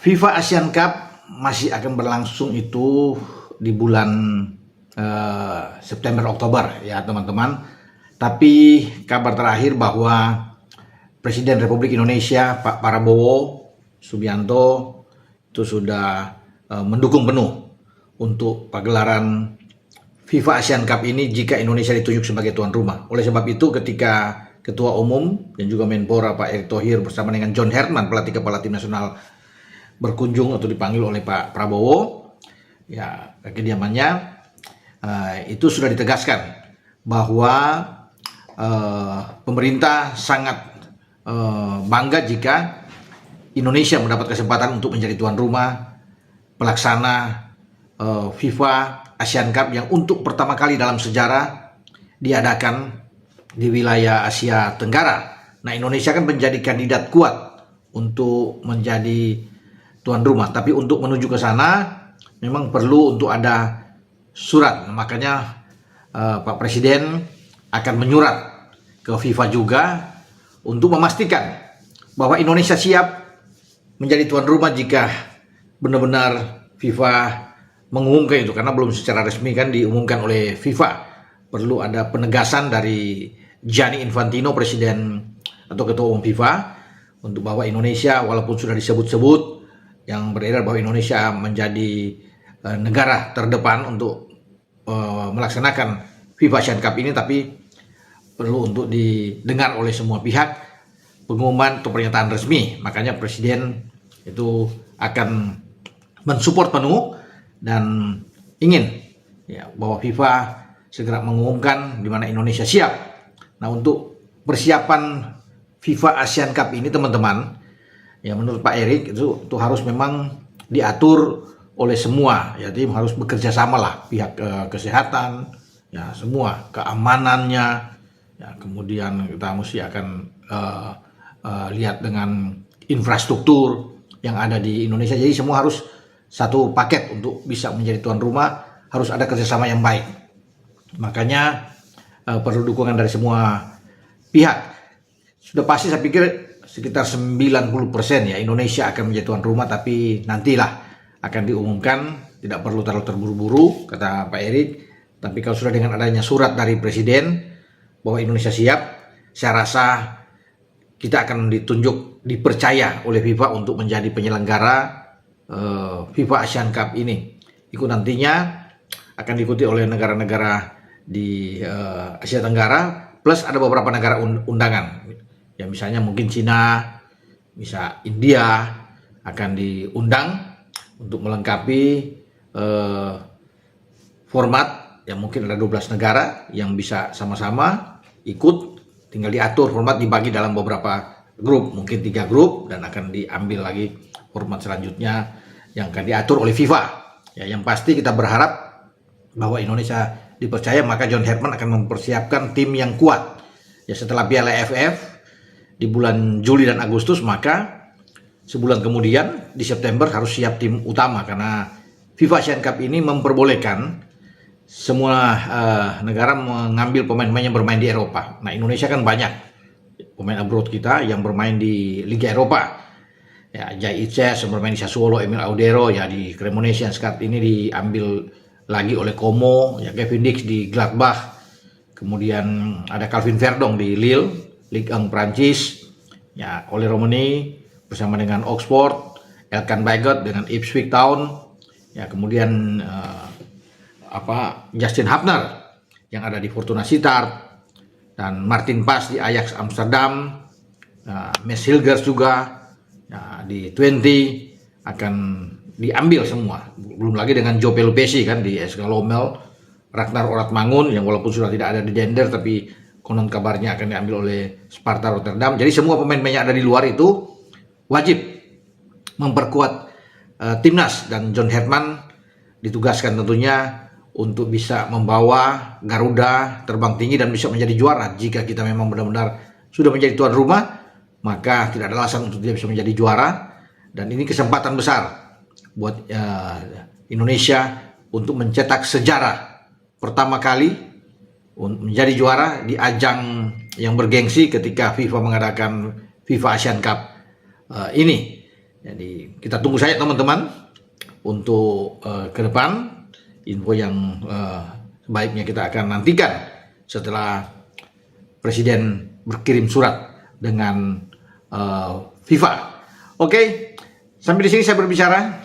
FIFA Asian Cup masih akan berlangsung itu di bulan September Oktober ya teman-teman. Tapi kabar terakhir bahwa Presiden Republik Indonesia Pak Prabowo Subianto itu sudah mendukung penuh untuk pagelaran FIFA Asian Cup ini jika Indonesia ditunjuk sebagai tuan rumah. Oleh sebab itu ketika Ketua Umum dan juga Menpora Pak Erick Thohir bersama dengan John Herman pelatih kepala tim nasional berkunjung atau dipanggil oleh Pak Prabowo ya ke kediamannya, itu sudah ditegaskan bahwa pemerintah sangat bangga jika Indonesia mendapat kesempatan untuk menjadi tuan rumah pelaksana FIFA Asian Cup yang untuk pertama kali dalam sejarah diadakan di wilayah Asia Tenggara. Nah, Indonesia kan menjadi kandidat kuat untuk menjadi tuan rumah, tapi untuk menuju ke sana memang perlu untuk ada surat. Makanya Pak Presiden akan menyurat ke FIFA juga untuk memastikan bahwa Indonesia siap menjadi tuan rumah jika benar-benar FIFA mengumumkan itu, karena belum secara resmi kan diumumkan oleh FIFA. Perlu ada penegasan dari Gianni Infantino, presiden atau ketua umum FIFA, untuk bahwa Indonesia walaupun sudah disebut-sebut yang beredar bahwa Indonesia menjadi negara terdepan untuk melaksanakan FIFA Asian Cup ini, tapi perlu untuk didengar oleh semua pihak pengumuman atau pernyataan resmi. Makanya presiden itu akan mensupport penuh dan ingin ya bahwa FIFA segera mengumumkan di mana Indonesia siap. Nah, untuk persiapan FIFA Asian Cup ini teman-teman, ya menurut Pak Erick itu harus memang diatur oleh semua, ya tim harus bekerja sama lah, pihak kesehatan, ya semua keamanannya, ya kemudian kita mesti akan lihat dengan infrastruktur yang ada di Indonesia. Jadi semua harus satu paket untuk bisa menjadi tuan rumah, harus ada kerjasama yang baik. Makanya perlu dukungan dari semua pihak. Sudah pasti saya pikir sekitar 90% ya Indonesia akan menjadi tuan rumah, tapi nantilah akan diumumkan, tidak perlu terlalu terburu-buru kata Pak Erick. Tapi kalau sudah dengan adanya surat dari Presiden bahwa Indonesia siap, saya rasa kita akan ditunjuk, dipercaya oleh FIFA untuk menjadi penyelenggara FIFA Asian Cup ini. Itu nantinya akan diikuti oleh negara-negara di Asia Tenggara, plus ada beberapa negara undangan. Ya misalnya mungkin Cina, bisa India akan diundang untuk melengkapi format yang mungkin ada 12 negara yang bisa sama-sama ikut. Tinggal diatur format, dibagi dalam beberapa grup, mungkin 3 grup, dan akan diambil lagi format selanjutnya yang akan diatur oleh FIFA. Ya, yang pasti kita berharap bahwa Indonesia dipercaya, maka John Herman akan mempersiapkan tim yang kuat. Ya setelah Piala AFF di bulan Juli dan Agustus, maka sebulan kemudian di September harus siap tim utama, karena FIFA Asian Cup ini memperbolehkan semua negara mengambil pemain-pemain yang bermain di Eropa. Nah, Indonesia kan banyak pemain abroad kita yang bermain di Liga Eropa. Ya, Jai Ices yang bermain di Sassuolo, Emil Audero ya di Cremonese, saat ini diambil lagi oleh Como, ya Kevin Dix di Gladbach. Kemudian ada Calvin Verdong di Lille, Ligue 1 Prancis. Ya, Ole Romani bersama dengan Oxford, Elkan Bagot dengan Ipswich Town. Ya, kemudian Justin Hapner yang ada di Fortuna Sittard, dan Martin Pas di Ajax Amsterdam. Mes Hilgers juga ya, di Twente akan diambil semua. Belum lagi dengan Joe Pelupesi kan di SK Lommel, Ragnar Oratmangun yang walaupun sudah tidak ada di Dender tapi konon kabarnya akan diambil oleh Sparta Rotterdam. Jadi semua pemain-pemain yang ada di luar itu wajib memperkuat timnas, dan John Herman ditugaskan tentunya untuk bisa membawa Garuda terbang tinggi dan bisa menjadi juara. Jika kita memang benar-benar sudah menjadi tuan rumah, maka tidak ada alasan untuk tidak bisa menjadi juara, dan ini kesempatan besar buat Indonesia untuk mencetak sejarah pertama kali menjadi juara di ajang yang bergengsi ketika FIFA mengadakan FIFA Asian Cup ini. Jadi kita tunggu saja teman-teman untuk ke depan info yang sebaiknya kita akan nantikan setelah Presiden berkirim surat dengan FIFA. Oke, sampai di sini saya berbicara.